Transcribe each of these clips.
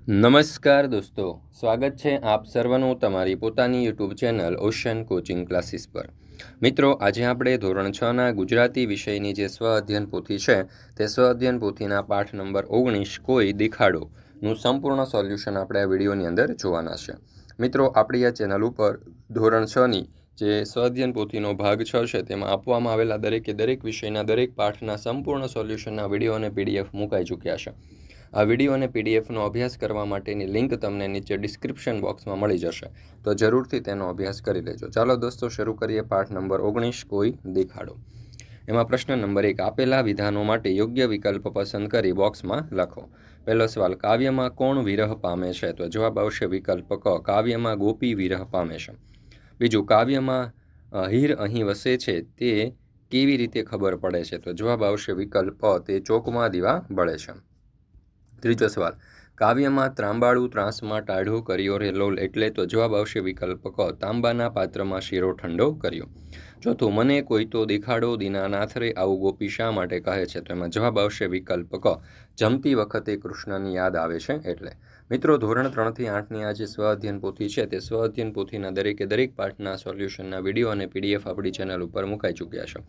નમસ્કાર દોસ્તો, સ્વાગત છે આપ સર્વનું તમારી પોતાની YouTube channel ocean coaching classes પર। મિત્રો, આજે આપણે ધોરણ 6ના ગુજરાતી વિષયની જે સ્વ અધ્યયન પોથી છે તે સ્વ અધ્યયન પોથીના પાઠ નંબર 19 કોઈ દેખાડોનું સંપૂર્ણ સોલ્યુશન આપણે આ વિડીયોની અંદર જોવાના છે। મિત્રો, આપણી આ ચેનલ ઉપર ધોરણ 6ની જે સ્વ અધ્યયન પોથીનો ભાગ 6 છે તેમાં આપવામાં આવેલા દરેક વિષયના દરેક પાઠના સંપૂર્ણ સોલ્યુશનના વિડીયો અને પીડીએફ મુકાઈ ચૂક્યા છે। આ વિડીયો અને પીડીએફનો અભ્યાસ કરવા માટેની લિંક તમને નીચે ડિસ્ક્રિપ્શન બોક્સમાં મળી જશે, તો જરૂરથી તેનો અભ્યાસ કરી લેજો। ચાલો દોસ્તો, શરૂ કરીએ પાઠ નંબર 19 કોઈ દેખાડો। એમાં પ્રશ્ન નંબર 1, આપેલા વિધાનો માટે યોગ્ય વિકલ્પ પસંદ કરી બોક્સમાં લખો। પહેલો સવાલ, કાવ્યમાં કોણ વિરહ પામે છે? તો જવાબ આવશે વિકલ્પ ક, કાવ્યમાં ગોપી વિરહ પામે છે। બીજું, કાવ્યમાં હીર અહીં વસે છે તે કેવી રીતે ખબર પડે છે? તો જવાબ આવશે વિકલ્પ પ, તે ચોકમાં દીવા બળે છે। ત્રીજો સવાલ, કાવ્યમાં ત્રાંબાળું ત્રાસમાં ટાઢો કર્યો રે લોલ એટલે? તો જવાબ આવશે વિકલ્પ ક, તાંબાના પાત્રમાં શીરો ઠંડો કર્યો। ચોથું, મને કોઈ તો દેખાડો દીનાનાથ રે આવું ગોપી શા માટે કહે છે? તો એમાં જવાબ આવશે વિકલ્પ ક, જમતી વખતે કૃષ્ણની યાદ આવે છે એટલે। મિત્રો, ધોરણ 3થી 8ની આ જે સ્વ અધ્યયન પોથી છે તે સ્વ અધ્યયન પોથીના દરેક પાઠના સોલ્યુશનના વિડીયો અને પીડીએફ આપણી ચેનલ ઉપર મુકાઈ ચૂક્યા છે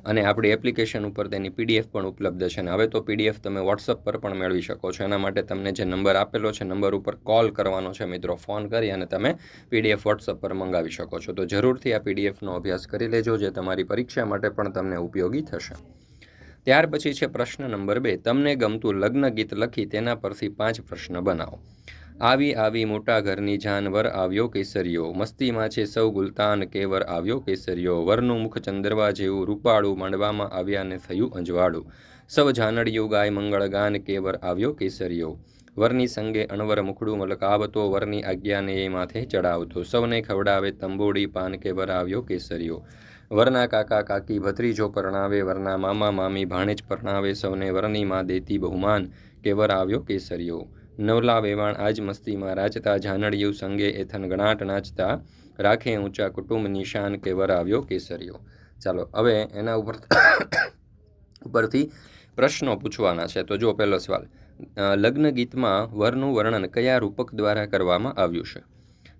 અને આપણી એપ્લિકેશન ઉપર તેની પીડીએફ પણ ઉપલબ્ધ છે। અને હવે તો પીડીએફ તમે વોટ્સઅપ પર પણ મેળવી શકો છો। એના માટે તમને જે નંબર આપેલો છે નંબર ઉપર કોલ કરવાનો છે મિત્રો, ફોન કરી અને તમે પીડીએફ વોટ્સઅપ પર મંગાવી શકો છો। તો જરૂરથી આ પીડીએફનો અભ્યાસ કરી લેજો, જે તમારી પરીક્ષા માટે પણ તમને ઉપયોગી થશે। ત્યાર પછી છે પ્રશ્ન નંબર 2, તમને ગમતું લગ્ન ગીત લખી તેના પરથી 5 પ્રશ્ન બનાવો। આવી આવી મોટા ઘરની જાનવર આવ્યો કેસરીયો, મસ્તીમાં છે સૌ ગુલતાન કેવર આવ્યો કેસરીયો, વરનું મુખ ચંદ્રવા જેવું રૂપાળું, માંડવામાં આવ્યા ને થયું અંજવાળું, સૌ જાનડિયું ગાય મંગળ ગાન કેવર આવ્યો કેસરીયો, વરની સંગે અણવર મુખડું મલકાવતો, વરની આજ્ઞાને એ માથે ચડાવતો, સૌને ખવડાવે તંબોડી પાન કેવર આવ્યો કેસરીયો, વરના કાકા કાકી ભત્રીજો પરણાવે, વરના મામા મામી ભાણેજ પરણાવે, સૌને વરની માં દેતી બહુમાન કેવર આવ્યો કેસરીયો, નવલા વેવાણ આજ મસ્તીમાં રાચતા, જાનડિયું સંગે એથન ગણાટ નાચતા, રાખે ઊંચા કુટુંબ નિશાન કેવર આવ્યો કેસરીયો। ચાલો હવે એના ઉપરથી પ્રશ્નો પૂછવાના છે। તો જો પહેલો સવાલ, લગ્ન ગીતમાં વરનું વર્ણન કયા રૂપક દ્વારા કરવામાં આવ્યું છે?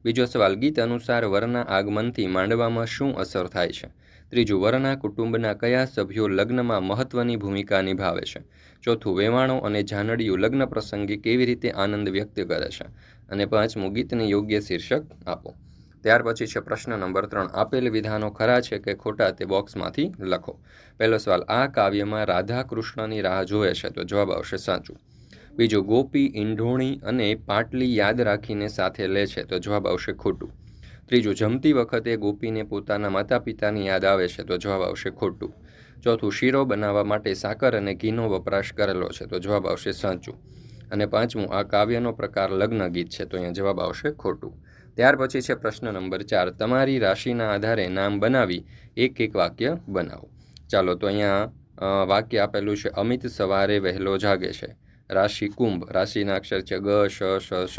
બીજો સવાલ, ગીત અનુસાર વરના આગમનથી માંડવામાં શું અસર થાય છે? ત્રીજું, વરના કુટુંબના કયા સભ્યો લગ્નમાં મહત્વની ભૂમિકા નિભાવે છે? ચોથું, વેવાણો અને જાનડિયું લગ્ન પ્રસંગે કેવી રીતે આનંદ વ્યક્ત કરે છે? અને પાંચમું, ગીતને યોગ્ય શીર્ષક આપો। ત્યાર પછી છે પ્રશ્ન નંબર 3, આપેલ વિધાનો ખરા છે કે ખોટા તે બોક્સમાંથી લખો। પહેલો સવાલ, આ કાવ્યમાં રાધા કૃષ્ણની રાહ જોવે છે? તો જવાબ આવશે સાચું। બીજું, ગોપી ઈંઢોણી અને પાટલી યાદ રાખીને સાથે લે છે? તો જવાબ આવશે ખોટું। ત્રીજું, જમતી વખતે ગોપીને પોતાના માતા પિતાની યાદ આવે છે? તો જવાબ આવશે ખોટું। ચોથું, શીરો બનાવવા માટે સાકર અને ઘીનો વપરાશ કરેલો છે? તો જવાબ આવશે સાચું। અને પાંચમું, આ કાવ્યનો પ્રકાર લગ્ન ગીત છે? તો અહીંયા જવાબ આવશે ખોટું। ત્યાર પછી છે પ્રશ્ન નંબર 4, તમારી રાશિના આધારે નામ બનાવી એક વાક્ય બનાવો। ચાલો, તો અહીંયા વાક્ય આપેલું છે, અમિત સવારે વહેલો જાગે છે, રાશિ કુંભ, રાશિના અક્ષર છે ગ શ શ શ,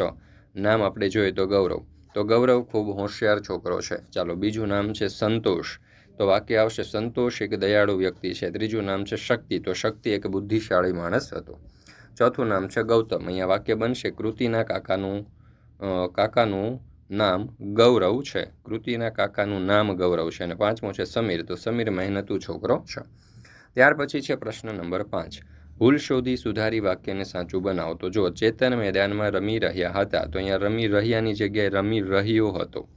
નામ આપણે જોઈએ તો ગૌરવ, તો ગૌરવ ખૂબ હોશિયાર છોકરો છે। ચાલો, બીજું નામ છે સંતોષ, તો વાક્ય આવશે, સંતોષ એક દયાળુ વ્યક્તિ છે। ત્રીજું નામ છે શક્તિ, તો શક્તિ એક બુદ્ધિશાળી માણસ હતો। ચોથું નામ છે ગૌતમ, અહીંયા વાક્ય બનશે, કૃતિના કાકાનું નામ ગૌરવ છે, કૃતિના કાકાનું નામ ગૌરવ છે। અને પાંચમું છે સમીર, તો સમીર મહેનતુ છોકરો છે। ત્યાર પછી છે પ્રશ્ન નંબર 5, ભૂલ શોધી સુધારી વાક્યને સાચું બનાવો। તો જો ચેતન મેદાનમાં રમી રહ્યા હતા, તો અહીંયા રમી રહ્યાની જગ્યાએ રમી રહ્યો હતો।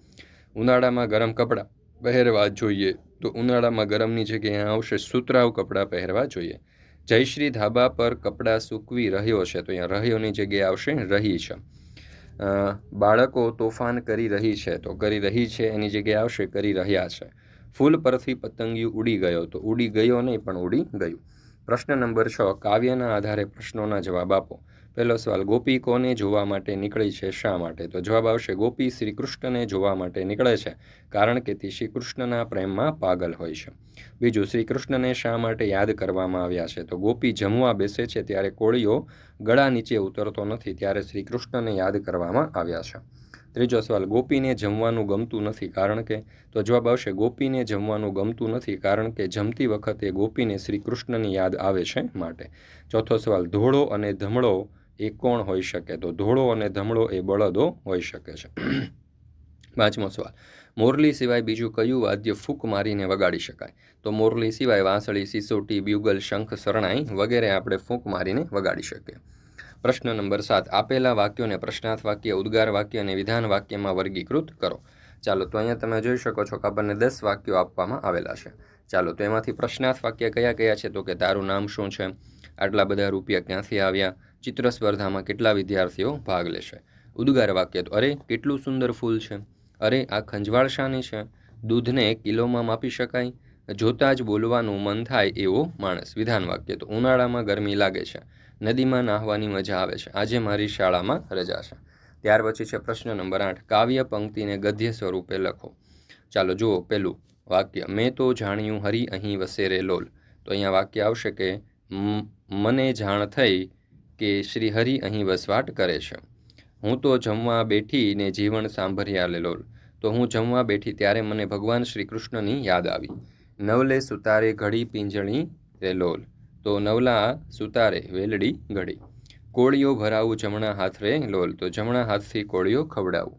ઉનાળામાં ગરમ કપડાં પહેરવા જોઈએ, તો ઉનાળામાં ગરમની જગ્યાએ આવશે સુતરાઉ કપડાં પહેરવા જોઈએ। જયશ્રી ધાબા પર કપડાં સૂકવી રહ્યો છે, તો અહીંયા રહ્યોની જગ્યાએ આવશે રહી છે। બાળકો તોફાન કરી રહી છે, તો કરી રહી છે એની જગ્યાએ આવશે કરી રહ્યા છે। ફૂલ પરથી પતંગિયું ઉડી ગયો, તો ઉડી ગયો નહીં પણ ઉડી ગયું। પ્રશ્ન નંબર 6, કાવ્યના આધારે પ્રશ્નોના જવાબ આપો। પહેલો સવાલ, ગોપી કોને જોવા માટે નીકળી છે, શા માટે? તો જવાબ આવશે, ગોપી શ્રી કૃષ્ણને જોવા માટે નીકળે છે કારણ કે તે શ્રી કૃષ્ણના પ્રેમમાં પાગલ હોય છે। બીજું, શ્રી કૃષ્ણને શા માટે યાદ કરવામાં આવ્યા છે? તો ગોપી જમવા બેસે છે ત્યારે કોળીઓ ગળા નીચે ઉતરતો નથી, ત્યારે શ્રી કૃષ્ણને યાદ કરવામાં આવ્યા છે। ત્રીજો સવાલ, ગોપીને જમવાનું ગમતું નથી કારણ કે? તો જવાબ આવશે, ગોપીને જમવાનું ગમતું નથી કારણ કે જમતી વખતે ગોપીને શ્રી કૃષ્ણની યાદ આવે છે માટે। ચોથો સવાલ, ધોળો અને ધમળો એ કોણ હોઈ શકે? તો ધોળો અને ધમળો એ બળદો હોઈ શકે છે. 5મો સવાલ, મોરલી સિવાય બીજું કયું વાદ્ય ફૂંક મારીને વગાડી શકાય? તો મોરલી સિવાય વાંસળી, સિસોટી, બ્યુગલ, શંખ, શરણાઈ વગેરે આપણે ફૂંક મારીને વગાડી શકીએ. પ્રશ્ન નંબર 7, આપેલા વાક્યોને પ્રશ્નાર્થ વાક્ય, ઉદ્ગાર વાક્ય અને વિધાન વાક્યમાં વર્ગીકૃત કરો. ચાલો, તો અહીંયા તમે જોઈ શકો છો કે આપણને 10 વાક્યો આપવામાં આવેલા છે. ચાલો, તો એમાંથી પ્રશ્નાર્થ વાક્ય કયા કયા છે? તો કે તારું નામ શું છે? આટલા બધા રૂપિયા ક્યાંથી આવ્યા? ચિત્ર સ્પર્ધામાં કેટલા વિદ્યાર્થીઓ ભાગ લેશે? ઉદ્ગાર વાક્ય, તો અરે કેટલું સુંદર ફૂલ છે. અરે આ ખંજવાળ શાની છે? દૂધને કિલોમાં માપી શકાય? જોતાં જ બોલવાનું મન થાય એવો માણસ. વિધાન વાક્ય, તો ઉનાળામાં ગરમી લાગે છે. નદીમાં નાહવાની મજા આવે છે. આજે મારી શાળામાં રજા છે. ત્યાર પછી છે પ્રશ્ન નંબર 8, કાવ્ય પંક્તિને ગદ્ય સ્વરૂપે લખો. ચાલો જુઓ, પહેલું વાક્ય, મેં તો જાણ્યું હરી અહીં વસે રે લોલ. તો અહીંયા વાક્ય આવશે કે મને જાણ થઈ કે શ્રી હરિ અહીં વસવાટ કરે છે. હું તો જમવા બેઠી ને જીવન સાંભળ્યા લે લોલ. તો હું જમવા બેઠી ત્યારે મને ભગવાન શ્રી કૃષ્ણની યાદ આવી. નવલે સુતારે ઘડી પિંજણી રે લોલ. તો નવલા સુતારે વેલડી ઘડી. કોળીઓ ભરાવું જમણા હાથ રે લોલ. તો જમણા હાથથી કોળીઓ ખવડાવું.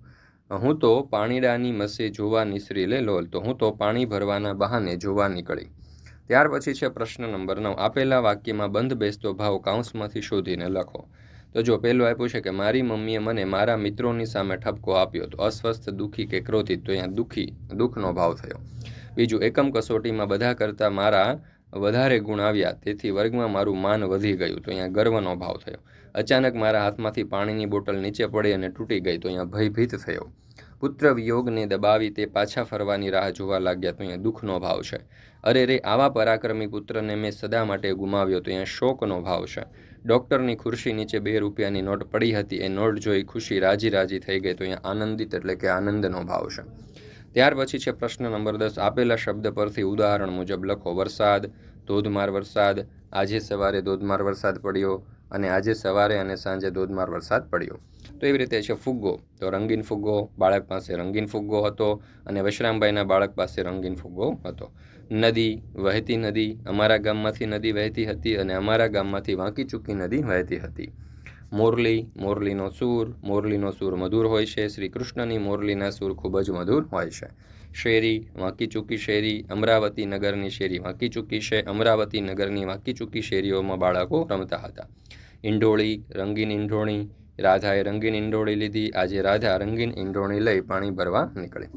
હું તો પાણીડાની મસે જોવા નિસરી લે લોલ. તો હું તો પાણી ભરવાના બહાને જોવા નીકળી. ત્યાર પછી છે પ્રશ્ન નંબર 9, આપેલા વાક્યમાં બંધ બેસતો ભાવ કાઉન્સમાંથી શોધીને લખો. તો જો પહેલું આપ્યું છે કે મારી મમ્મીએ મને મારા મિત્રોની સામે ઠપકો આપ્યો. તો અસ્વસ્થ, દુઃખી કે ક્રોધિત? તો અહીંયા દુઃખનો ભાવ થયો. બીજું, એકમ કસોટીમાં બધા કરતાં મારા વધારે ગુણ આવ્યા, તેથી વર્ગમાં મારું માન વધી ગયું. તો અહીંયા ગર્વનો ભાવ થયો. અચાનક મારા હાથમાંથી પાણીની બોટલ નીચે પડી અને તૂટી ગઈ. તો અહીંયા ભયભીત થયો. પુત્ર વિયોગને દબાવી તે પાછા ફરવાની રાહ જોવા લાગ્યા. તો અહીંયા દુઃખનો ભાવ છે. અરે રે આવા પરાક્રમી પુત્રને મેં સદા માટે ગુમાવ્યો. તો અહીંયા શોકનો ભાવ છે. ડૉક્ટરની ખુરશી નીચે 2 રૂપિયાની નોટ પડી હતી. એ નોટ જોઈ ખુશી રાજી રાજી થઈ ગઈ. તો અહીંયા આનંદિત એટલે કે આનંદનો ભાવ છે. ત્યાર પછી છે પ્રશ્ન નંબર 10, આપેલા શબ્દ પરથી ઉદાહરણ મુજબ લખો. વરસાદ, ધોધમાર વરસાદ, આજે સવારે ધોધમાર વરસાદ પડ્યો, અને આજે સવારે અને સાંજે ધોધમાર વરસાદ પડ્યો. તો એવી રીતે છે ફુગ્ગો. તો રંગીન ફુગ્ગો, બાળક પાસે રંગીન ફુગ્ગો હતો, અને વશરામભાઈના બાળક પાસે રંગીન ફુગ્ગો હતો. નદી, વહેતી નદી, અમારા ગામમાંથી નદી વહેતી હતી, અને અમારા ગામમાંથી વાંકી ચૂકી નદી વહેતી હતી. મોરલી, મોરલીનો સૂર મધુર હોય છે. શ્રી કૃષ્ણની મોરલીના સૂર ખૂબ જ મધુર હોય છે. શેરી, વાંકી ચૂકી શેરી, અમરાવતી નગરની શેરી વાંકી ચૂકી છે. અમરાવતી નગરની વાંકી ચૂકી શેરીઓમાં બાળકો રમતા હતા. ઈંડોળી, રંગીન ઈંડોળી, રાધાએ રંગીન ઈંડોળી લીધી. આજે રાધા રંગીન ઈંડોળી લઈ પાણી ભરવા નીકળી.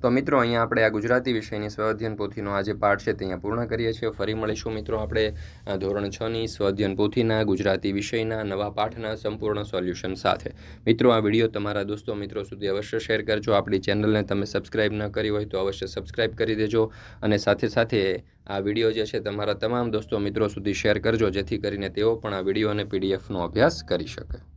તો મિત્રો, અહીંયા આપણે આ ગુજરાતી વિષયની સ્વઅધ્યયન પોથીનો આ જે પાઠ છે તે અહીંયા પૂર્ણ કરીએ છીએ. ફરી મળીશું મિત્રો આપણે ધોરણ 6ની સ્વઅધ્યયન પોથીના ગુજરાતી વિષયના નવા પાઠના સંપૂર્ણ સોલ્યુશન સાથે. મિત્રો, આ વિડીયો તમારા દોસ્તો મિત્રો સુધી અવશ્ય શેર કરજો. આપણી ચેનલને તમે સબસ્ક્રાઈબ ન કરી હોય તો અવશ્ય સબસ્ક્રાઈબ કરી દેજો, અને સાથે સાથે આ વિડીયો જે છે તમારા તમામ દોસ્તો મિત્રો સુધી શેર કરજો, જેથી કરીને તેઓ પણ આ વિડીયો અને પીડીએફનો અભ્યાસ કરી શકે.